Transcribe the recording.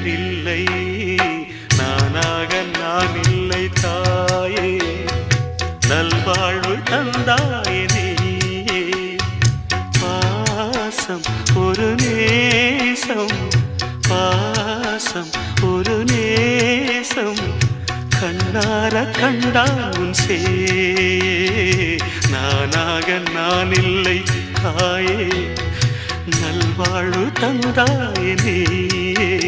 வேறில்லை நானாக நான் இல்லை தாயே நல்வாழ்வு தந்தாயே நீயே பாசம் ஒரு நேசம் பாசம் ஒரு நேசம் கண்ணார கண்டான் சே நானாக நான் இல்லை தாயே நல்வாழ்வு தந்தாயே நீயே